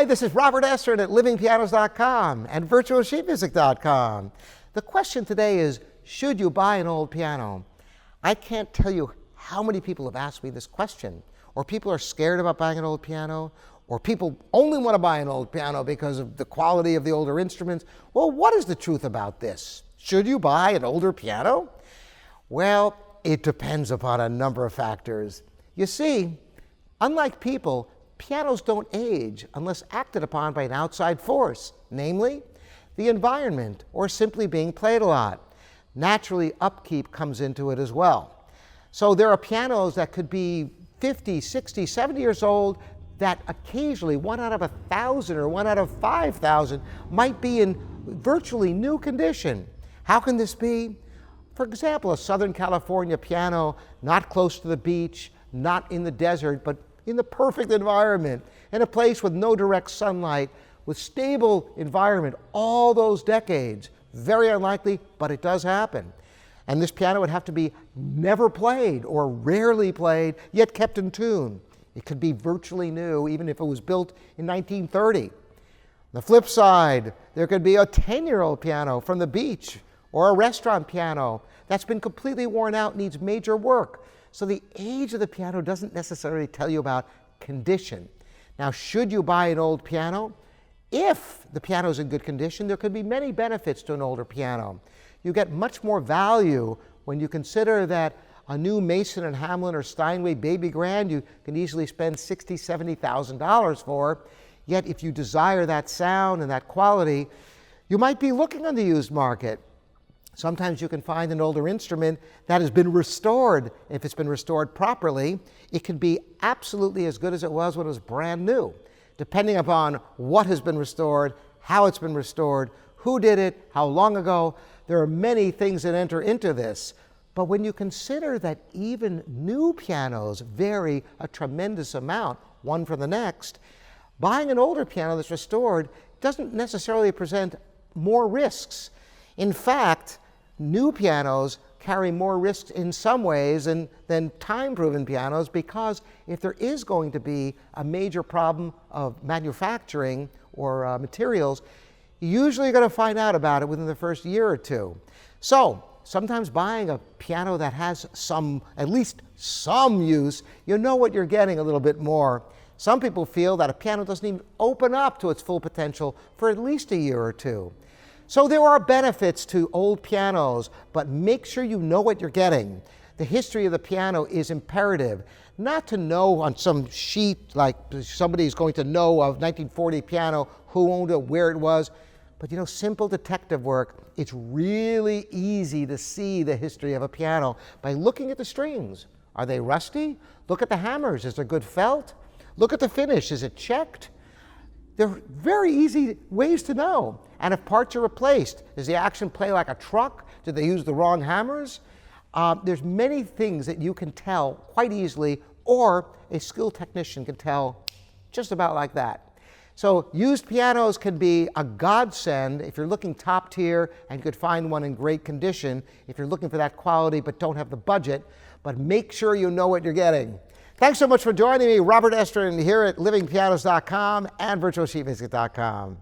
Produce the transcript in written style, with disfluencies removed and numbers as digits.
Hi, this is Robert Estrin at livingpianos.com and virtualsheetmusic.com. The question today is, should you buy an old piano? I can't tell you how many people have asked me this question, or people are scared about buying an old piano, or people only want to buy an old piano because of the quality of the older instruments. Well, what is the truth about this? Should you buy an older piano? Well, it depends upon a number of factors. You see, unlike people, pianos don't age unless acted upon by an outside force, namely the environment or simply being played a lot. Naturally, upkeep comes into it as well. So there are pianos that could be 50, 60, 70 years old that occasionally 1 out of 1,000 or 1 out of 5,000 might be in virtually new condition. How can this be? For example, a Southern California piano, not close to the beach, not in the desert, but in the perfect environment, in a place with no direct sunlight, with stable environment all those decades. Very unlikely, but it does happen. And this piano would have to be never played or rarely played, yet kept in tune. It could be virtually new, even if it was built in 1930. On the flip side, there could be a 10-year-old piano from the beach or a restaurant piano that's been completely worn out, needs major work. So the age of the piano doesn't necessarily tell you about condition. Now, should you buy an old piano? If the piano is in good condition, there could be many benefits to an older piano. You get much more value when you consider that a new Mason and Hamlin or Steinway Baby Grand you can easily spend $60,000, $70,000 for. Yet if you desire that sound and that quality, you might be looking on the used market. Sometimes you can find an older instrument that has been restored. If it's been restored properly, it can be absolutely as good as it was when it was brand new, depending upon what has been restored, how it's been restored, who did it, how long ago. There are many things that enter into this. But when you consider that even new pianos vary a tremendous amount, one from the next, buying an older piano that's restored doesn't necessarily present more risks. In fact, new pianos carry more risks in some ways than time-proven pianos, because if there is going to be a major problem of manufacturing or materials, you're usually going to find out about it within the first year or two. So sometimes buying a piano that has at least some use, you know what you're getting a little bit more. Some people feel that a piano doesn't even open up to its full potential for at least a year or two. So there are benefits to old pianos, but make sure you know what you're getting. The history of the piano is imperative. Not to know on some sheet like somebody's going to know of 1940 piano, who owned it, where it was. But you know, simple detective work, it's really easy to see the history of a piano by looking at the strings. Are they rusty? Look at the hammers. Is there good felt? Look at the finish. Is it checked? They're very easy ways to know. And if parts are replaced, does the action play like a truck? Did they use the wrong hammers? There's many things that you can tell quite easily, or a skilled technician can tell just about like that. So used pianos can be a godsend if you're looking top tier and you could find one in great condition, if you're looking for that quality but don't have the budget. But make sure you know what you're getting. Thanks so much for joining me, Robert Estrin, here at livingpianos.com and virtualsheetmusic.com.